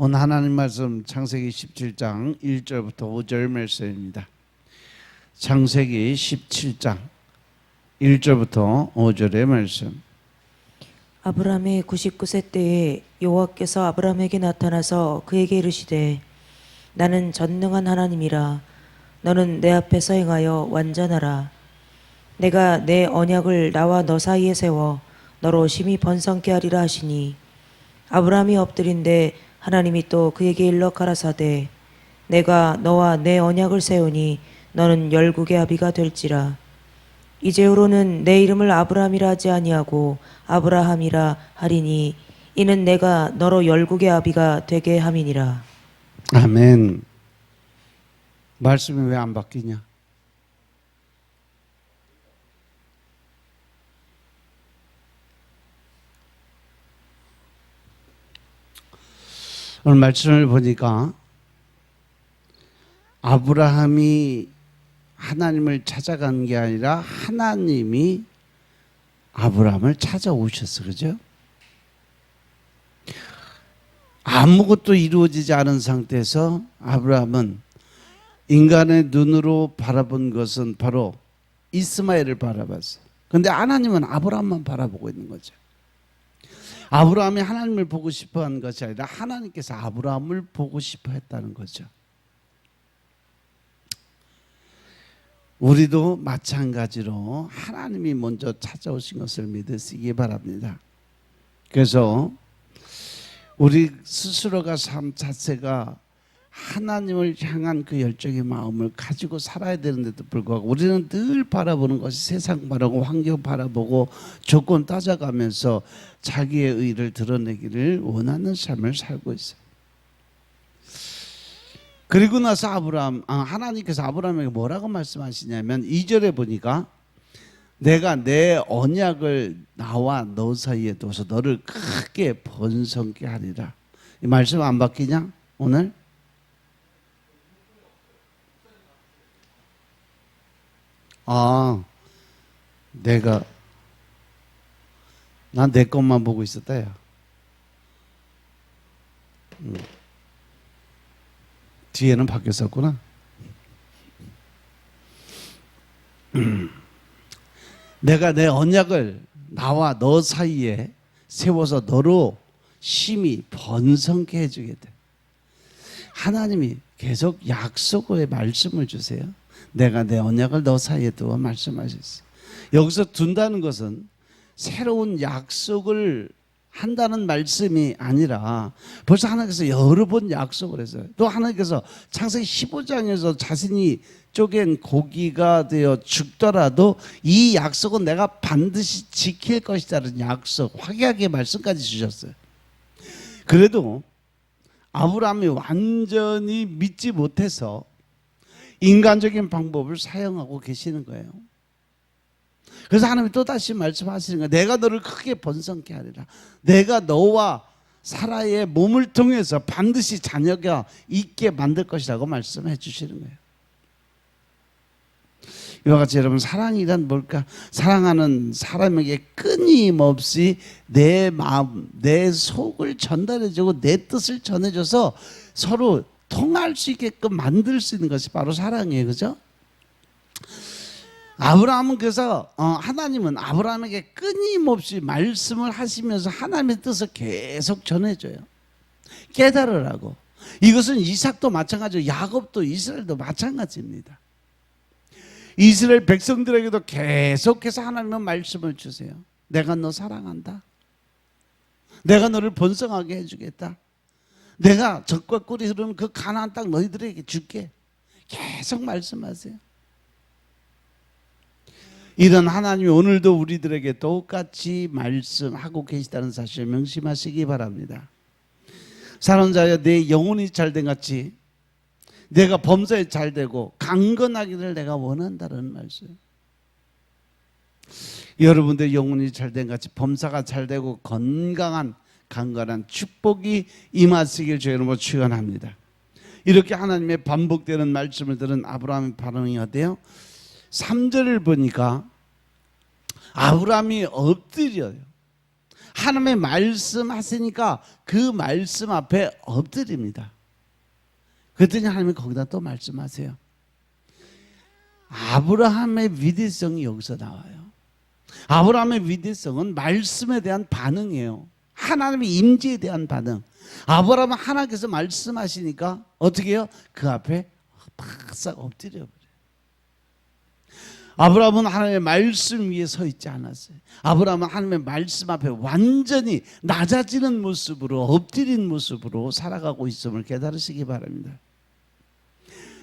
오늘 하나님 말씀 창세기 17장 1절부터 5절 말씀입니다. 창세기 17장 1절부터 5절의 말씀. 아브라함의 99세 때에 여호와께서 아브라함에게 나타나서 그에게 이르시되 나는 전능한 하나님이라. 너는 내 앞에서 행하여 완전하라. 내가 내 언약을 나와 너 사이에 세워 너로 심히 번성케 하리라 하시니 아브라함이 엎드린데 하나님이 또 그에게 일러 가라사대 내가 너와 내 언약을 세우니 너는 열국의 아비가 될지라. 이제후로는 내 이름을 아브라함이라 하지 아니하고 아브라함이라 하리니 이는 내가 너로 열국의 아비가 되게 함이니라. 아멘. 말씀이 왜 안 바뀌냐? 오늘 말씀을 보니까 아브라함이 하나님을 찾아간 게 아니라 하나님이 아브라함을 찾아오셨어. 그죠? 아무것도 이루어지지 않은 상태에서 아브라함은 인간의 눈으로 바라본 것은 바로 이스마엘을 바라봤어. 그런데 하나님은 아브라함만 바라보고 있는 거죠. 아브라함이 하나님을 보고 싶어 한 것이 아니라 하나님께서 아브라함을 보고 싶어 했다는 거죠. 우리도 마찬가지로 하나님이 먼저 찾아오신 것을 믿으시기 바랍니다. 그래서 우리 스스로가 삶 자체가 하나님을 향한 그 열정의 마음을 가지고 살아야 되는데도 불구하고 우리는 늘 바라보는 것이 세상 바라보고 환경 바라보고 조건 따져가면서 자기의 의를 드러내기를 원하는 삶을 살고 있어요. 그리고 나서 하나님께서 아브라함에게 뭐라고 말씀하시냐면 2절에 보니까 내가 내 언약을 나와 너 사이에 둬서 너를 크게 번성케 하리라. 이 말씀 안 바뀌냐 오늘? 난 내 것만 보고 있었다 야. 뒤에는 바뀌었었구나. 내가 내 언약을 나와 너 사이에 세워서 너로 심히 번성케 해주겠다. 하나님이 계속 약속의 말씀을 주세요. 내가 내 언약을 너 사이에 두어 말씀하셨어요. 여기서 둔다는 것은 새로운 약속을 한다는 말씀이 아니라 벌써 하나님께서 여러 번 약속을 했어요. 또 하나님께서 창세기 15장에서 자신이 쪼갠 고기가 되어 죽더라도 이 약속은 내가 반드시 지킬 것이라는 약속, 확약의 말씀까지 주셨어요. 그래도 아브라함이 완전히 믿지 못해서 인간적인 방법을 사용하고 계시는 거예요. 그래서 하나님이 또다시 말씀하시는 거예요. 내가 너를 크게 번성케 하리라. 내가 너와 사라의 몸을 통해서 반드시 자녀가 있게 만들 것이라고 말씀해 주시는 거예요. 이와 같이 여러분, 사랑이란 뭘까? 사랑하는 사람에게 끊임없이 내 마음, 내 속을 전달해주고 내 뜻을 전해줘서 서로 통할 수 있게끔 만들 수 있는 것이 바로 사랑이에요. 그죠? 아브라함은 그래서 하나님은 아브라함에게 끊임없이 말씀을 하시면서 하나님의 뜻을 계속 전해줘요. 깨달으라고. 이것은 이삭도 마찬가지고 야곱도 이스라엘도 마찬가지입니다. 이스라엘 백성들에게도 계속해서 하나님은 말씀을 주세요. 내가 너 사랑한다. 내가 너를 번성하게 해주겠다. 내가 젖과 꿀이 흐르는 그 가나안 땅 너희들에게 줄게. 계속 말씀하세요. 이런 하나님이 오늘도 우리들에게 똑같이 말씀하고 계시다는 사실을 명심하시기 바랍니다. 사랑하는 자여, 내 영혼이 잘된 같이 내가 범사에 잘되고 강건하기를 내가 원한다는 말씀. 여러분들 영혼이 잘된 같이 범사가 잘되고 건강한 강건한 축복이 임하시길 주의 이름으로 축원합니다. 이렇게 하나님의 반복되는 말씀을 들은 아브라함의 반응이 어때요? 3절을 보니까 아브라함이 엎드려요. 하나님의 말씀하시니까 그 말씀 앞에 엎드립니다. 그랬더니 하나님이 거기다 또 말씀하세요. 아브라함의 위대성이 여기서 나와요. 아브라함의 위대성은 말씀에 대한 반응이에요. 하나님의 임재에 대한 반응. 아브라함은 하나님께서 말씀하시니까 어떻게 해요? 그 앞에 바싹 엎드려 버려요. 아브라함은 하나님의 말씀 위에 서 있지 않았어요. 아브라함은 하나님의 말씀 앞에 완전히 낮아지는 모습으로, 엎드린 모습으로 살아가고 있음을 깨달으시기 바랍니다.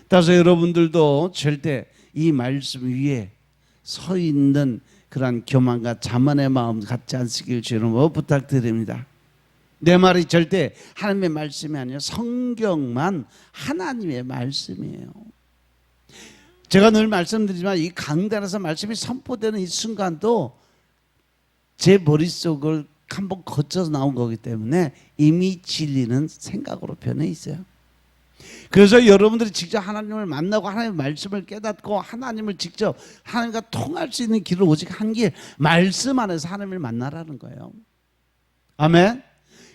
따라서 여러분들도 절대 이 말씀 위에 서 있는 그러한 교만과 자만의 마음 갖지 않으시길 주님으로 부탁드립니다. 내 말이 절대 하나님의 말씀이 아니라 성경만 하나님의 말씀이에요. 제가 늘 말씀드리지만 이 강단에서 말씀이 선포되는 이 순간도 제 머릿속을 한번 거쳐서 나온 거기 때문에 이미 진리는 생각으로 변해 있어요. 그래서 여러분들이 직접 하나님을 만나고 하나님의 말씀을 깨닫고 하나님을 직접 하나님과 통할 수 있는 길을 오직 한 길, 말씀 안에서 하나님을 만나라는 거예요. 아멘.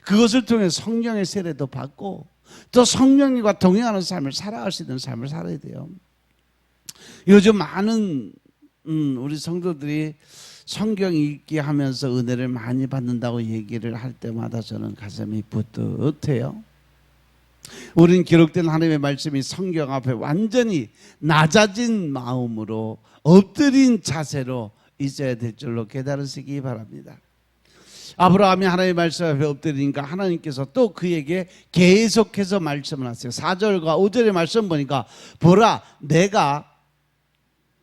그것을 통해 성령의 세례도 받고 또 성령님과 동행하는 삶을 살아갈 수 있는 삶을 살아야 돼요. 요즘 많은 우리 성도들이 성경 읽기 하면서 은혜를 많이 받는다고 얘기를 할 때마다 저는 가슴이 뿌듯해요. 우린 기록된 하나님의 말씀이 성경 앞에 완전히 낮아진 마음으로 엎드린 자세로 있어야 될 줄로 깨달으시기 바랍니다. 아브라함이 하나님의 말씀 앞에 엎드리니까 하나님께서 또 그에게 계속해서 말씀을 하세요. 4절과 5절의 말씀 보니까 보라, 내가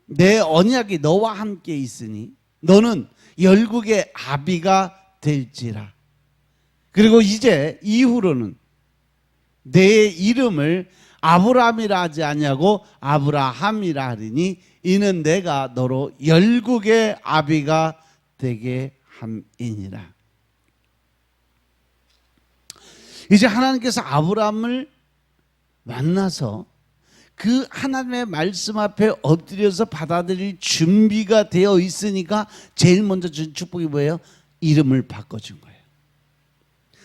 내 언약이 너와 함께 있으니 너는 열국의 아비가 될지라. 그리고 이제 이후로는 내 이름을 아브라함이라 하지 아니하고 아브라함이라 하리니 이는 내가 너로 열국의 아비가 되게 함이니라. 이제 하나님께서 아브라함을 만나서 그 하나님의 말씀 앞에 엎드려서 받아들일 준비가 되어 있으니까 제일 먼저 준 축복이 뭐예요? 이름을 바꿔준 거예요.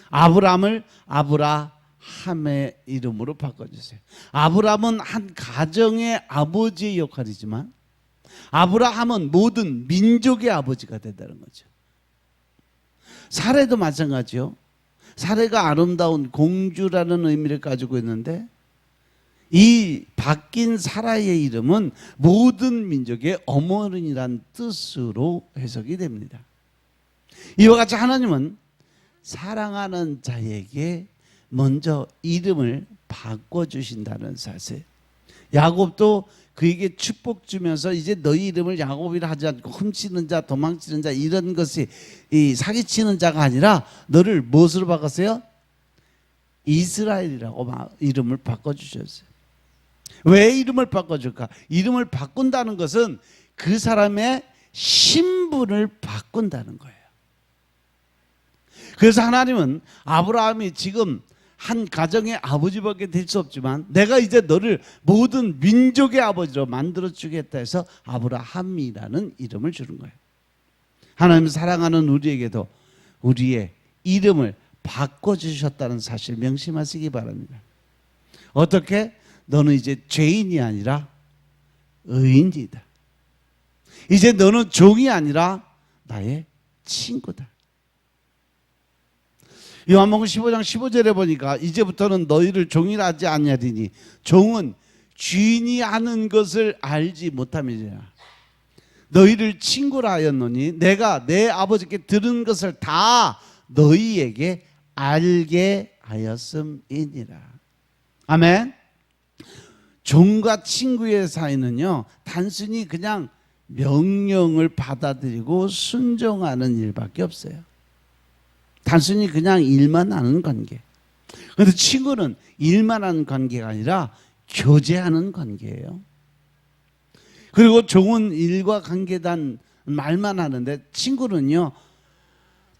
아브라함을 아브라함의 이름으로 바꿔주세요. 아브라함은 한 가정의 아버지의 역할이지만 아브라함은 모든 민족의 아버지가 된다는 거죠. 사례도 마찬가지요. 사례가 아름다운 공주라는 의미를 가지고 있는데 이 바뀐 사라의 이름은 모든 민족의 어머니란 뜻으로 해석이 됩니다. 이와 같이 하나님은 사랑하는 자에게 먼저 이름을 바꿔주신다는 사실. 야곱도 그에게 축복 주면서 이제 너희 이름을 야곱이라 하지 않고 훔치는 자, 도망치는 자 이런 것이 이 사기치는 자가 아니라 너를 무엇으로 바꿨어요? 이스라엘이라고 이름을 바꿔주셨어요. 왜 이름을 바꿔줄까? 이름을 바꾼다는 것은 그 사람의 신분을 바꾼다는 거예요. 그래서 하나님은 아브라함이 지금 한 가정의 아버지밖에 될 수 없지만 내가 이제 너를 모든 민족의 아버지로 만들어주겠다 해서 아브라함이라는 이름을 주는 거예요. 하나님 사랑하는 우리에게도 우리의 이름을 바꿔주셨다는 사실 명심하시기 바랍니다. 어떻게? 너는 이제 죄인이 아니라 의인이다. 이제 너는 종이 아니라 나의 친구다. 요한복음 15장 15절에 보니까 이제부터는 너희를 종이라 하지 아니하리니 종은 주인이 하는 것을 알지 못함이니라. 너희를 친구라 하였노니 내가 내 아버지께 들은 것을 다 너희에게 알게 하였음이니라. 아멘. 종과 친구의 사이는요 단순히 그냥 명령을 받아들이고 순종하는 일밖에 없어요. 단순히 그냥 일만 하는 관계. 그런데 친구는 일만 하는 관계가 아니라 교제하는 관계예요. 그리고 종은 일과 관계단 말만 하는데 친구는요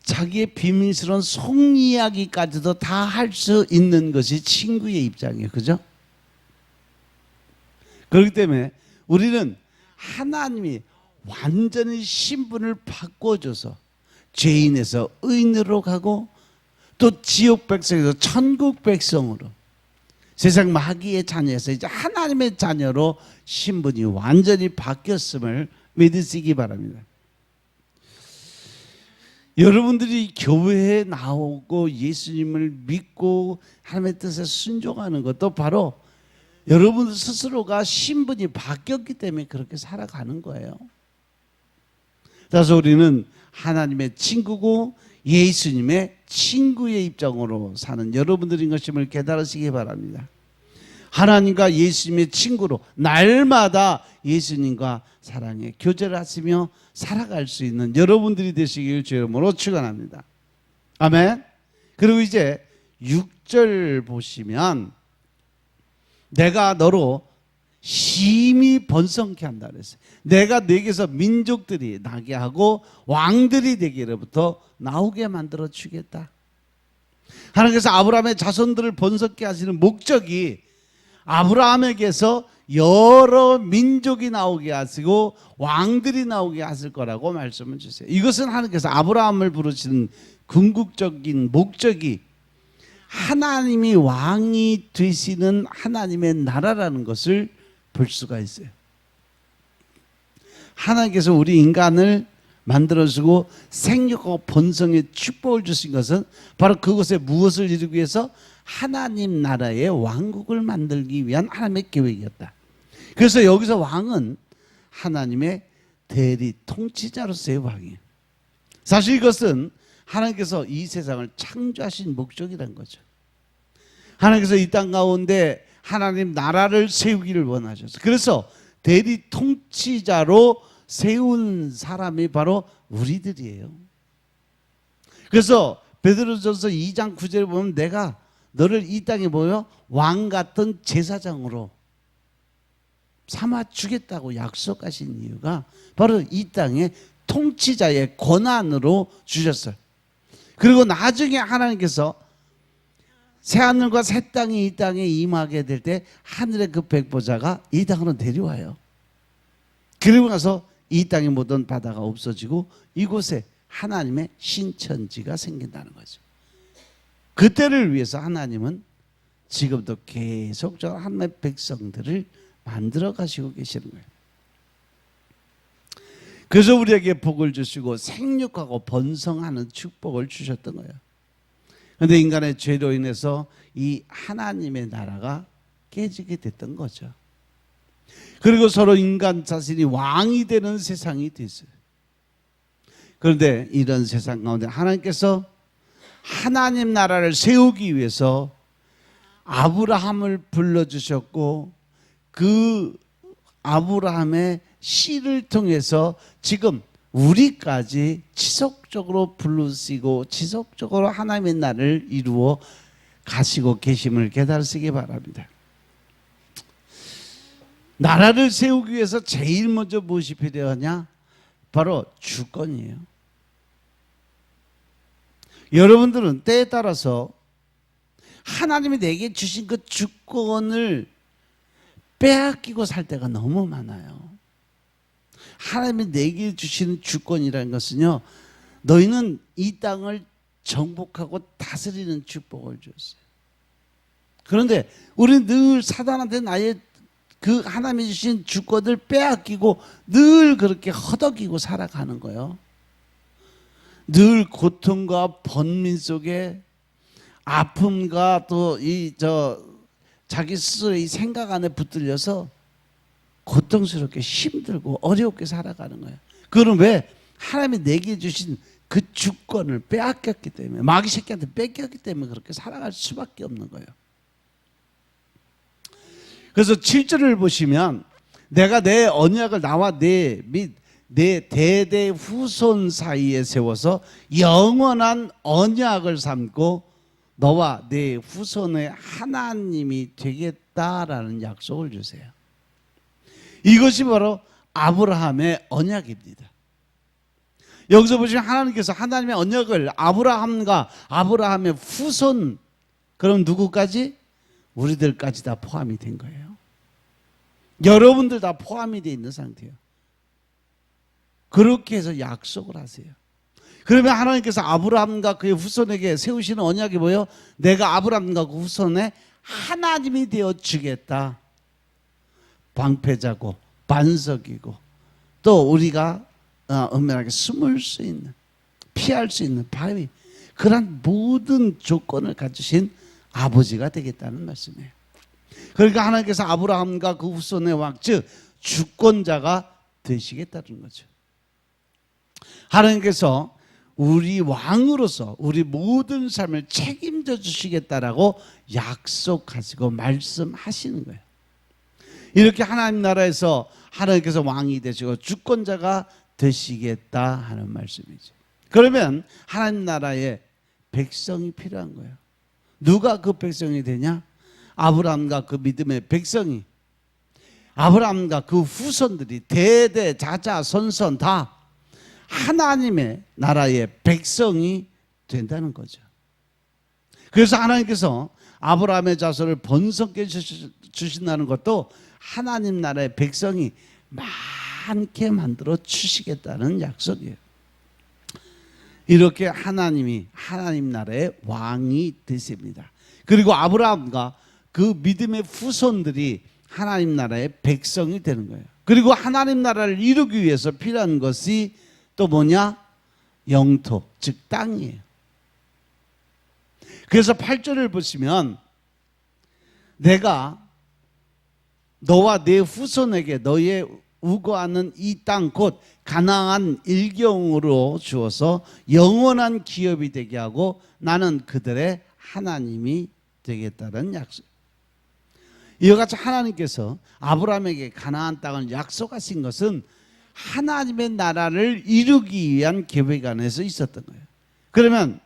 자기의 비밀스러운 속 이야기까지도 다 할 수 있는 것이 친구의 입장이에요. 그죠? 그렇기 때문에 우리는 하나님이 완전히 신분을 바꿔줘서 죄인에서 의인으로 가고 또 지옥 백성에서 천국 백성으로 세상 마귀의 자녀에서 이제 하나님의 자녀로 신분이 완전히 바뀌었음을 믿으시기 바랍니다. 여러분들이 교회에 나오고 예수님을 믿고 하나님의 뜻에 순종하는 것도 바로 여러분 스스로가 신분이 바뀌었기 때문에 그렇게 살아가는 거예요. 그래서 우리는 하나님의 친구고 예수님의 친구의 입장으로 사는 여러분들인 것임을 깨달으시기 바랍니다. 하나님과 예수님의 친구로 날마다 예수님과 사랑의 교제를 하시며 살아갈 수 있는 여러분들이 되시길 주의 이름으로 축원합니다. 아멘. 그리고 이제 6절 보시면 내가 너로 심히 번성케 한다 그랬어요. 내가 네게서 민족들이 나게 하고 왕들이 되기로부터 나오게 만들어 주겠다. 하나님께서 아브라함의 자손들을 번성케 하시는 목적이 아브라함에게서 여러 민족이 나오게 하시고 왕들이 나오게 하실 거라고 말씀을 주세요. 이것은 하나님께서 아브라함을 부르시는 궁극적인 목적이 하나님이 왕이 되시는 하나님의 나라라는 것을 볼 수가 있어요. 하나님께서 우리 인간을 만들어주고 생육하고 번성의 축복을 주신 것은 바로 그것에 무엇을 이루기 위해서 하나님 나라의 왕국을 만들기 위한 하나님의 계획이었다. 그래서 여기서 왕은 하나님의 대리 통치자로서의 왕이에요. 사실 이것은 하나님께서 이 세상을 창조하신 목적이라는 거죠. 하나님께서 이 땅 가운데 하나님 나라를 세우기를 원하셨어요. 그래서 대리 통치자로 세운 사람이 바로 우리들이에요. 그래서 베드로전서 2장 9절에 보면 내가 너를 이 땅에 모여 왕 같은 제사장으로 삼아 주겠다고 약속하신 이유가 바로 이 땅의 통치자의 권한으로 주셨어요. 그리고 나중에 하나님께서 새하늘과 새 땅이 이 땅에 임하게 될 때 하늘의 그 백보자가 이 땅으로 내려와요. 그리고 나서 이 땅의 모든 바다가 없어지고 이곳에 하나님의 신천지가 생긴다는 거죠. 그때를 위해서 하나님은 지금도 계속적으로 하나님의 백성들을 만들어 가시고 계시는 거예요. 그래서 우리에게 복을 주시고 생육하고 번성하는 축복을 주셨던 거예요. 그런데 인간의 죄로 인해서 이 하나님의 나라가 깨지게 됐던 거죠. 그리고 서로 인간 자신이 왕이 되는 세상이 됐어요. 그런데 이런 세상 가운데 하나님께서 하나님 나라를 세우기 위해서 아브라함을 불러주셨고 그 아브라함의 씨를 통해서 지금 우리까지 지속적으로 부르시고 지속적으로 하나님의 나라를 이루어 가시고 계심을 깨달으시기 바랍니다. 나라를 세우기 위해서 제일 먼저 무엇이 필요하냐? 바로 주권이에요. 여러분들은 때에 따라서 하나님이 내게 주신 그 주권을 빼앗기고 살 때가 너무 많아요. 하나님이 내게 주시는 주권이라는 것은요, 너희는 이 땅을 정복하고 다스리는 축복을 줬어요. 그런데 우리는 늘 사단한테 나의 그 하나님이 주신 주권을 빼앗기고 늘 그렇게 허덕이고 살아가는 거예요. 늘 고통과 번민 속에 아픔과 또 자기 스스로의 생각 안에 붙들려서 고통스럽게 힘들고 어렵게 살아가는 거예요. 그건 왜? 하나님이 내게 주신 그 주권을 빼앗겼기 때문에, 마귀 새끼한테 뺏겼기 때문에 그렇게 살아갈 수밖에 없는 거예요. 그래서 7절을 보시면 내가 내 언약을 나와 내 대대 후손 사이에 세워서 영원한 언약을 삼고 너와 내 후손의 하나님이 되겠다라는 약속을 주세요. 이것이 바로 아브라함의 언약입니다. 여기서 보시면 하나님께서 하나님의 언약을 아브라함과 아브라함의 후손, 그럼 누구까지? 우리들까지 다 포함이 된 거예요. 여러분들 다 포함이 되어 있는 상태예요. 그렇게 해서 약속을 하세요. 그러면 하나님께서 아브라함과 그의 후손에게 세우시는 언약이 뭐예요? 내가 아브라함과 그 후손의 하나님이 되어 주겠다. 방패자고 반석이고 또 우리가 은밀하게 숨을 수 있는, 피할 수 있는 바위, 그런 모든 조건을 가지신 아버지가 되겠다는 말씀이에요. 그러니까 하나님께서 아브라함과 그 후손의 왕, 즉 주권자가 되시겠다는 거죠. 하나님께서 우리 왕으로서 우리 모든 삶을 책임져 주시겠다라고 약속하시고 말씀하시는 거예요. 이렇게 하나님 나라에서 하나님께서 왕이 되시고 주권자가 되시겠다 하는 말씀이죠. 그러면 하나님 나라에 백성이 필요한 거예요. 누가 그 백성이 되냐? 아브라함과 그 믿음의 백성이, 아브라함과 그 후손들이 대대 자자 선선 다 하나님의 나라의 백성이 된다는 거죠. 그래서 하나님께서 아브라함의 자손을 번성케 주신다는 것도 하나님 나라의 백성이 많게 만들어 주시겠다는 약속이에요. 이렇게 하나님이 하나님 나라의 왕이 되십니다. 그리고 아브라함과 그 믿음의 후손들이 하나님 나라의 백성이 되는 거예요. 그리고 하나님 나라를 이루기 위해서 필요한 것이 또 뭐냐? 영토, 즉 땅이에요. 그래서 8절을 보시면 내가 너와 내 후손에게 너의 우거하는 이 땅 곧 가나안 일경으로 주어서 영원한 기업이 되게 하고 나는 그들의 하나님이 되겠다는 약속. 이와 같이 하나님께서 아브라함에게 가나안 땅을 약속하신 것은 하나님의 나라를 이루기 위한 계획 안에서 있었던 거예요. 그러면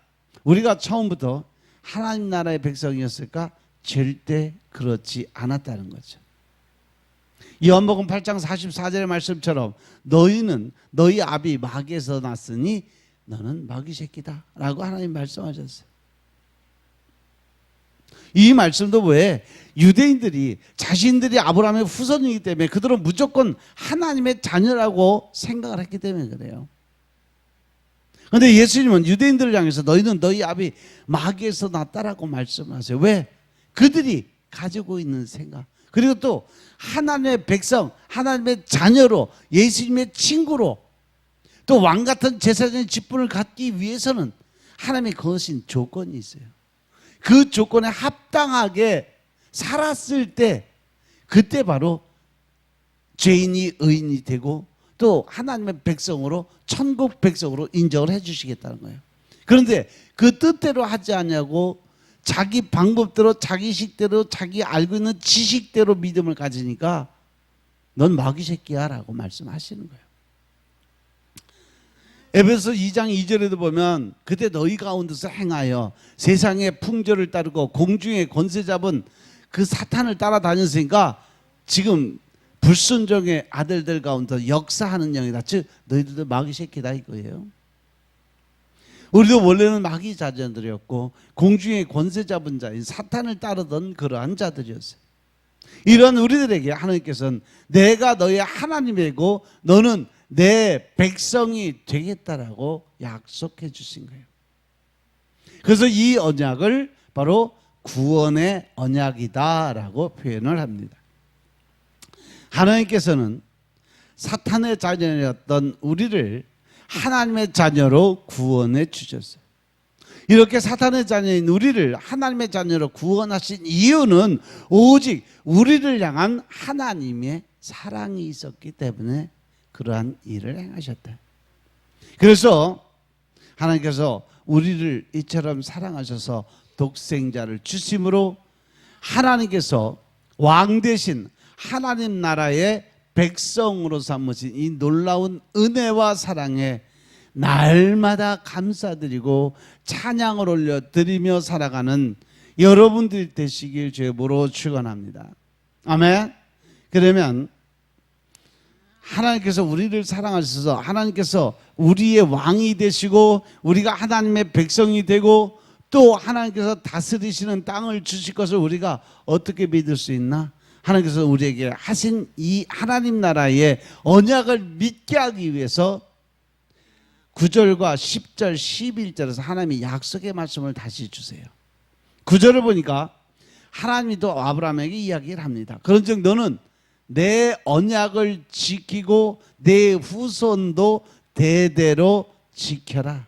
우리가 처음부터 하나님 나라의 백성이었을까? 절대 그렇지 않았다는 거죠. 요한복음 8장 44절의 말씀처럼 너희는 너희 아비 마귀에서 났으니 너는 마귀 새끼다 라고 하나님 말씀하셨어요. 이 말씀도 왜 유대인들이 자신들이 아브라함의 후손이기 때문에 그들은 무조건 하나님의 자녀라고 생각을 했기 때문에 그래요. 그런데 예수님은 유대인들을 향해서 너희는 너희 아비 마귀에서 났다라고 말씀하세요. 왜? 그들이 가지고 있는 생각, 그리고 또 하나님의 백성, 하나님의 자녀로, 예수님의 친구로, 또 왕같은 제사장의 직분을 갖기 위해서는 하나님이 거신 조건이 있어요. 그 조건에 합당하게 살았을 때 그때 바로 죄인이 의인이 되고 또 하나님의 백성으로, 천국 백성으로 인정을 해 주시겠다는 거예요. 그런데 그 뜻대로 하지 않냐고 자기 방법대로, 자기 식대로, 자기 알고 있는 지식대로 믿음을 가지니까 넌 마귀 새끼야 라고 말씀하시는 거예요. 에베소 2장 2절에도 보면 그때 너희 가운데서 행하여 세상의 풍조를 따르고 공중의 권세 잡은 그 사탄을 따라다녔으니까 지금 불순종의 아들들 가운데 역사하는 영이다. 즉 너희들도 마귀 새끼다 이거예요. 우리도 원래는 마귀 자녀들이었고 공중의 권세 잡은 자인 사탄을 따르던 그러한 자들이었어요. 이런 우리들에게 하나님께서는 내가 너의 하나님이고 너는 내 백성이 되겠다라고 약속해 주신 거예요. 그래서 이 언약을 바로 구원의 언약이다라고 표현을 합니다. 하나님께서는 사탄의 자녀였던 우리를 하나님의 자녀로 구원해 주셨어요. 이렇게 사탄의 자녀인 우리를 하나님의 자녀로 구원하신 이유는 오직 우리를 향한 하나님의 사랑이 있었기 때문에 그러한 일을 행하셨다. 그래서 하나님께서 우리를 이처럼 사랑하셔서 독생자를 주심으로 하나님께서 왕 대신 하나님 나라의 백성으로 삼으신 이 놀라운 은혜와 사랑에 날마다 감사드리고 찬양을 올려드리며 살아가는 여러분들이 되시길 주의 이름으로 축원합니다. 아멘. 그러면 하나님께서 우리를 사랑하셔서 하나님께서 우리의 왕이 되시고 우리가 하나님의 백성이 되고 또 하나님께서 다스리시는 땅을 주실 것을 우리가 어떻게 믿을 수 있나? 하나님께서 우리에게 하신 이 하나님 나라의 언약을 믿게 하기 위해서 9절과 10절, 11절에서 하나님이 약속의 말씀을 다시 주세요. 9절을 보니까 하나님이 또 아브라함에게 이야기를 합니다. 그런즉 너는 내 언약을 지키고 내 후손도 대대로 지켜라.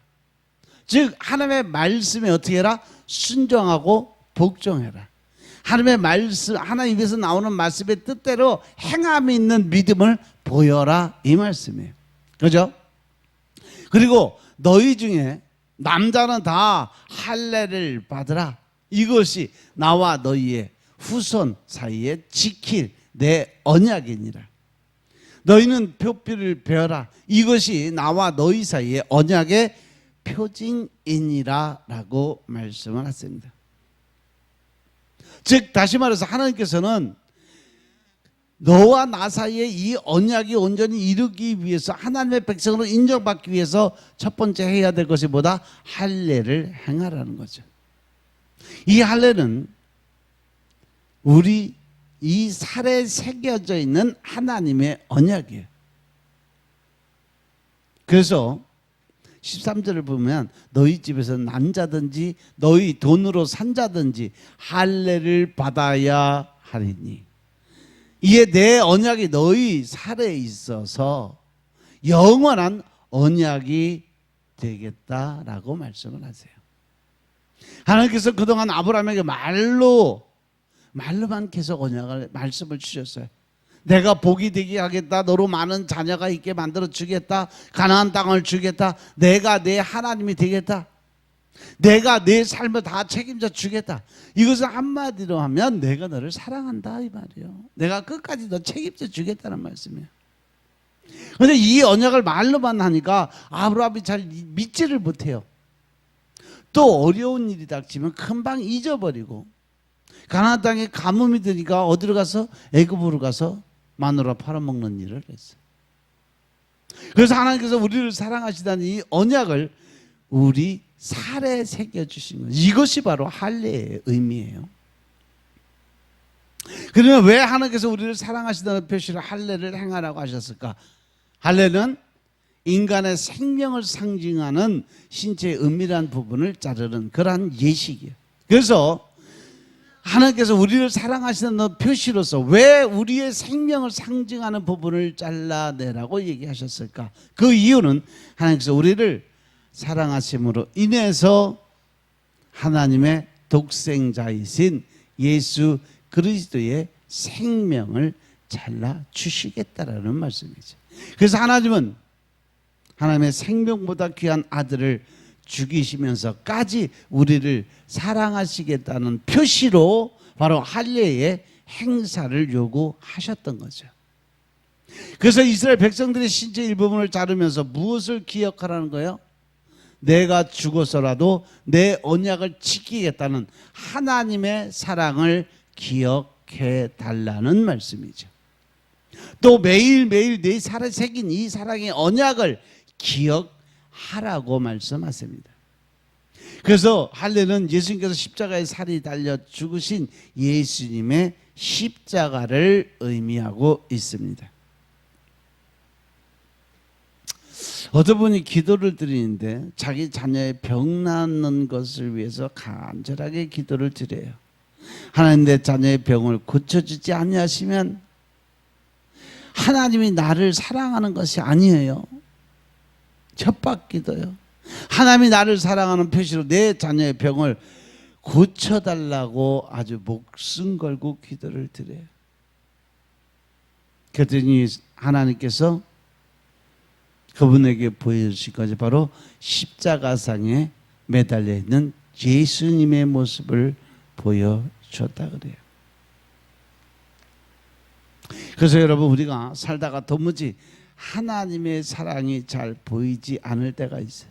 즉 하나님의 말씀에 어떻게 해라? 순종하고 복종해라. 하나님의 말씀, 하나님 입에서 나오는 말씀의 뜻대로 행함이 있는 믿음을 보여라, 이 말씀이에요. 그죠? 그리고 너희 중에 남자는 다 할례를 받으라. 이것이 나와 너희의 후손 사이에 지킬 내 언약이니라. 너희는 표피를 베어라. 이것이 나와 너희 사이의 언약의 표징이니라 라고 말씀을 하십니다. 즉 다시 말해서 하나님께서는 너와 나 사이에 이 언약이 온전히 이루기 위해서, 하나님의 백성으로 인정받기 위해서 첫 번째 해야 될 것이 뭐다? 할례를 행하라는 거죠. 이 할례는 우리 이 살에 새겨져 있는 하나님의 언약이에요. 그래서 13절을 보면 너희 집에서 난 자든지 너희 돈으로 산 자든지 할례를 받아야 하리니 이에 내 언약이 너희 살에 있어서 영원한 언약이 되겠다라고 말씀을 하세요. 하나님께서 그동안 아브라함에게 말로만 계속 언약을 말씀을 주셨어요. 내가 복이 되게 하겠다. 너로 많은 자녀가 있게 만들어 주겠다. 가나안 땅을 주겠다. 내가 내 하나님이 되겠다. 내가 내 삶을 다 책임져 주겠다. 이것을 한마디로 하면 내가 너를 사랑한다 이 말이에요. 내가 끝까지 너 책임져 주겠다는 말씀이에요. 그런데 이 언약을 말로만 하니까 아브라함이 잘 믿지를 못해요. 또 어려운 일이 닥치면 금방 잊어버리고, 가나안 땅에 가뭄이 드니까 어디로 가서? 애굽으로 가서 마누라 팔아먹는 일을 했어요. 그래서 하나님께서 우리를 사랑하시다는 이 언약을 우리 살에 새겨주신 거예요. 이것이 바로 할례의 의미예요. 그러면 왜 하나님께서 우리를 사랑하시다는 표시로 할례를 행하라고 하셨을까? 할례는 인간의 생명을 상징하는 신체의 은밀한 부분을 자르는 그러한 예식이에요. 그래서 하나님께서 우리를 사랑하시는 표시로서 왜 우리의 생명을 상징하는 부분을 잘라내라고 얘기하셨을까? 그 이유는 하나님께서 우리를 사랑하심으로 인해서 하나님의 독생자이신 예수 그리스도의 생명을 잘라 주시겠다라는 말씀이죠. 그래서 하나님은 하나님의 생명보다 귀한 아들을 죽이시면서까지 우리를 사랑하시겠다는 표시로 바로 할례의 행사를 요구하셨던 거죠. 그래서 이스라엘 백성들의 신체 일부분을 자르면서 무엇을 기억하라는 거예요? 내가 죽어서라도 내 언약을 지키겠다는 하나님의 사랑을 기억해 달라는 말씀이죠. 또 매일매일 내 살에 새긴 이 사랑의 언약을 기억하라고 말씀하십니다. 그래서 할례는 예수님께서 십자가에 살이 달려 죽으신 예수님의 십자가를 의미하고 있습니다. 어떤 분이 기도를 드리는데 자기 자녀의 병 낫는 것을 위해서 간절하게 기도를 드려요. 하나님, 내 자녀의 병을 고쳐주지 아니하시면 하나님이 나를 사랑하는 것이 아니에요. 협박기도요. 하나님이 나를 사랑하는 표시로 내 자녀의 병을 고쳐달라고 아주 목숨 걸고 기도를 드려요. 그랬더니 하나님께서 그분에게 보여주실 것이 바로 십자가상에 매달려 있는 예수님의 모습을 보여줬다 그래요. 그래서 여러분, 우리가 살다가 도무지 하나님의 사랑이 잘 보이지 않을 때가 있어요.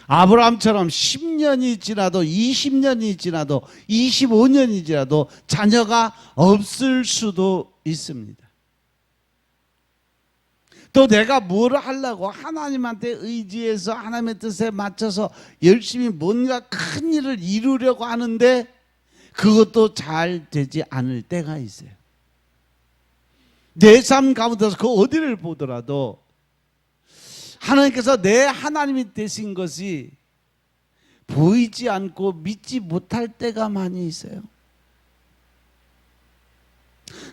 아브라함처럼 10년이 지나도 20년이 지나도 25년이 지나도 자녀가 없을 수도 있습니다. 또 내가 뭘 하려고 하나님한테 의지해서 하나님의 뜻에 맞춰서 열심히 뭔가 큰 일을 이루려고 하는데 그것도 잘 되지 않을 때가 있어요. 내 삶 가운데서 그 어디를 보더라도 하나님께서 내 하나님이 되신 것이 보이지 않고 믿지 못할 때가 많이 있어요.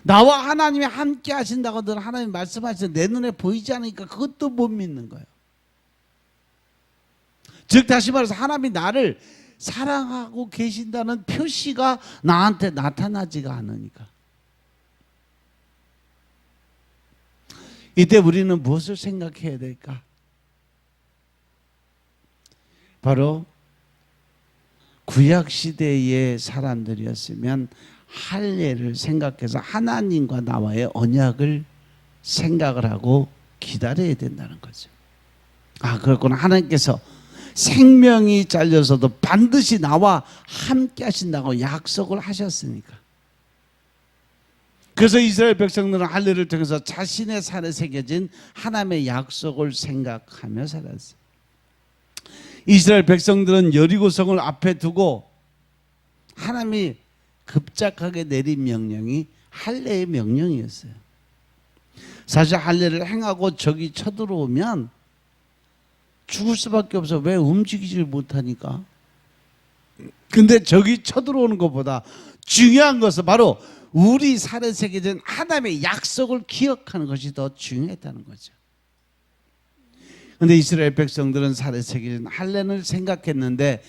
나와 하나님이 함께 하신다고 늘 하나님 말씀하시는데 내 눈에 보이지 않으니까 그것도 못 믿는 거예요. 즉 다시 말해서 하나님이 나를 사랑하고 계신다는 표시가 나한테 나타나지가 않으니까. 이때 우리는 무엇을 생각해야 될까? 바로 구약시대의 사람들이었으면 할례를 생각해서 하나님과 나와의 언약을 생각을 하고 기다려야 된다는 거죠. 아, 그렇구나. 하나님께서 생명이 잘려서도 반드시 나와 함께 하신다고 약속을 하셨으니까. 그래서 이스라엘 백성들은 할례를 통해서 자신의 살에 새겨진 하나님의 약속을 생각하며 살았어요. 이스라엘 백성들은 여리고성을 앞에 두고 하나님이 급작하게 내린 명령이 할례의 명령이었어요. 사실 할례를 행하고 적이 쳐들어오면 죽을 수밖에 없어. 왜 움직이질 못하니까. 근데 적이 쳐들어오는 것보다 중요한 것은 바로 우리 살에 새겨진 하나님의 약속을 기억하는 것이 더 중요했다는 거죠. 근데 이스라엘 백성들은 살에 새겨진 할례를 생각했는데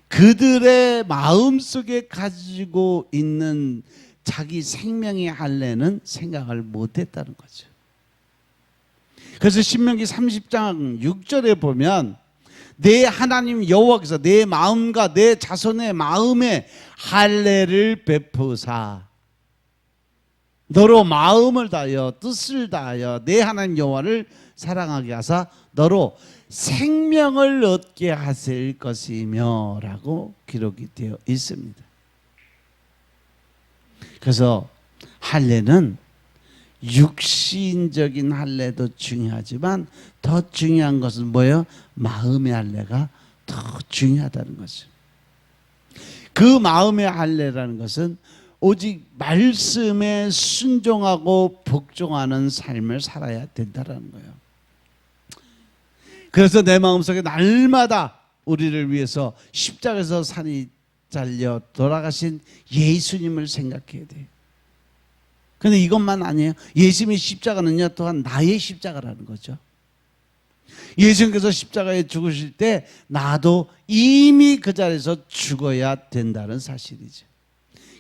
그들의 마음속에 가지고 있는 자기 생명의 할례는 생각을 못했다는 거죠. 그래서 신명기 30장 6절에 보면 내 하나님 여호와께서 내 마음과 내 자손의 마음에 할례를 베푸사 너로 마음을 다하여 뜻을 다하여 내 하나님 여호와를 사랑하게 하사 너로 생명을 얻게 하실 것이며 라고 기록이 되어 있습니다. 그래서 할례는 육신적인 할례도 중요하지만 더 중요한 것은 뭐예요? 마음의 할례가 더 중요하다는 거죠. 그 마음의 할례라는 것은 오직 말씀에 순종하고 복종하는 삶을 살아야 된다는 거예요. 그래서 내 마음속에 날마다 우리를 위해서 십자가에서 살이 잘려 돌아가신 예수님을 생각해야 돼요. 그런데 이것만 아니에요. 예수님의 십자가는요 또한 나의 십자가라는 거죠. 예수님께서 십자가에 죽으실 때 나도 이미 그 자리에서 죽어야 된다는 사실이죠.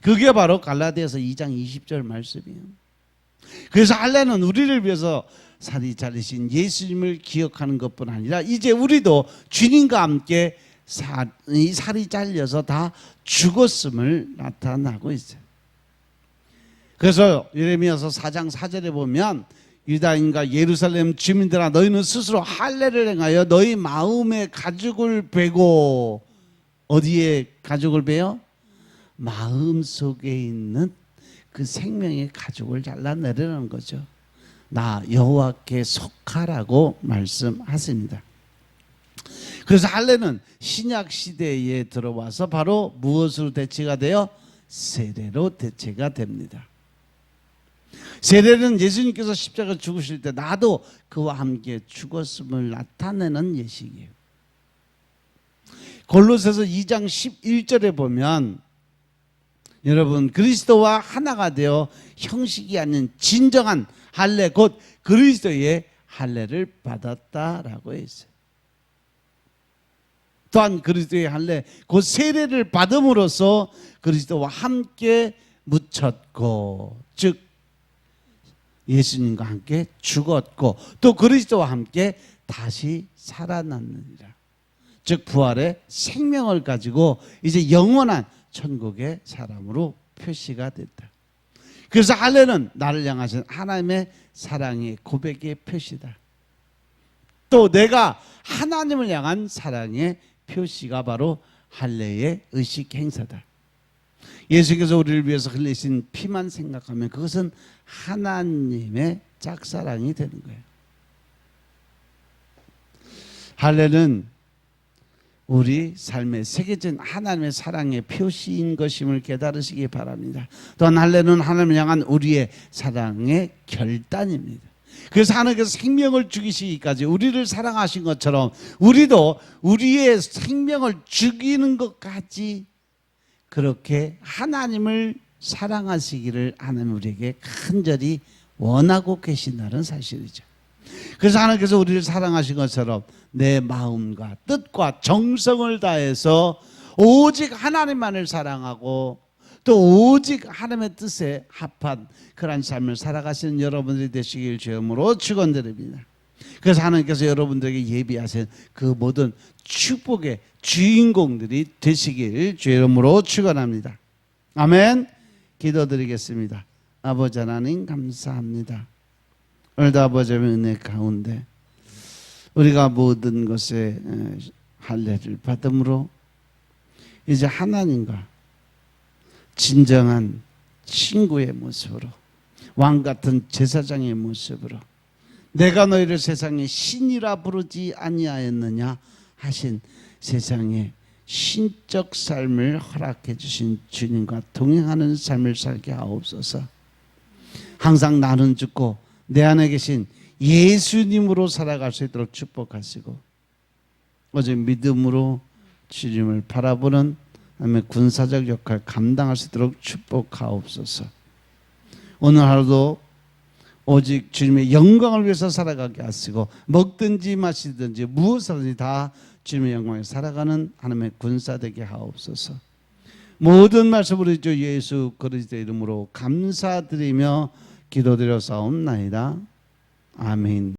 그게 바로 갈라디아서 2장 20절 말씀이에요. 그래서 할례는 우리를 위해서 살이 잘리신 예수님을 기억하는 것뿐 아니라 이제 우리도 주님과 함께 살이 잘려서 다 죽었음을 나타나고 있어요. 그래서 예레미야서 4장 4절에 보면 유다인과 예루살렘 주민들아 너희는 스스로 할례를 행하여 너희 마음의 가죽을 베고 어디에 가죽을 베요? 마음 속에 있는 그 생명의 가죽을 잘라내려는 거죠. 나 여호와께 속하라고 말씀하십니다. 그래서 할례는 신약 시대에 들어와서 바로 무엇으로 대체가 되어? 세례로 대체가 됩니다. 세례는 예수님께서 십자가 죽으실 때 나도 그와 함께 죽었음을 나타내는 예식이에요. 골로새서 2장 11절에 보면 여러분 그리스도와 하나가 되어 형식이 아닌 진정한 할례 곧 그리스도의 할례를 받았다라고 했어요. 또한 그리스도의 할례 곧 세례를 받음으로써 그리스도와 함께 묻혔고 즉 예수님과 함께 죽었고 또 그리스도와 함께 다시 살아났느니라. 즉 부활의 생명을 가지고 이제 영원한 천국의 사람으로 표시가 됐다. 그래서 할례는 나를 향하신 하나님의 사랑의 고백의 표시다. 또 내가 하나님을 향한 사랑의 표시가 바로 할례의 의식 행사다. 예수께서 우리를 위해서 흘리신 피만 생각하면 그것은 하나님의 짝사랑이 되는 거예요. 할례는 우리 삶에 새겨진 하나님의 사랑의 표시인 것임을 깨달으시기 바랍니다. 또한 할례는 하나님을 향한 우리의 사랑의 결단입니다. 그래서 하나님께서 생명을 죽이시기까지 우리를 사랑하신 것처럼 우리도 우리의 생명을 죽이는 것까지 그렇게 하나님을 사랑하시기를 하나님 우리에게 간절히 원하고 계신다는 사실이죠. 그래서 하나님께서 우리를 사랑하신 것처럼 내 마음과 뜻과 정성을 다해서 오직 하나님만을 사랑하고 또 오직 하나님의 뜻에 합한 그런 삶을 살아가시는 여러분들이 되시길 주님으로 축원드립니다. 그래서 하나님께서 여러분들에게 예비하신 그 모든 축복의 주인공들이 되시길 주님으로 축원합니다. 아멘. 기도드리겠습니다. 아버지 하나님 감사합니다. 오늘도 아버지의 은혜 가운데 우리가 모든 것에 할례를 받음으로 이제 하나님과 진정한 친구의 모습으로 왕 같은 제사장의 모습으로 내가 너희를 세상의 신이라 부르지 아니하였느냐 하신 세상의 신적 삶을 허락해 주신 주님과 동행하는 삶을 살게 하옵소서. 항상 나는 죽고 내 안에 계신 예수님으로 살아갈 수 있도록 축복하시고 오직 믿음으로 주님을 바라보는 하나님의 군사적 역할 감당할 수 있도록 축복하옵소서. 오늘 하루도 오직 주님의 영광을 위해서 살아가게 하시고 먹든지 마시든지 무엇이든지 다 주님의 영광에 살아가는 하나님의 군사 되게 하옵소서. 모든 말씀 우리 주 예수 그리스도의 이름으로 감사드리며 기도드려 사옵나이다. 아멘.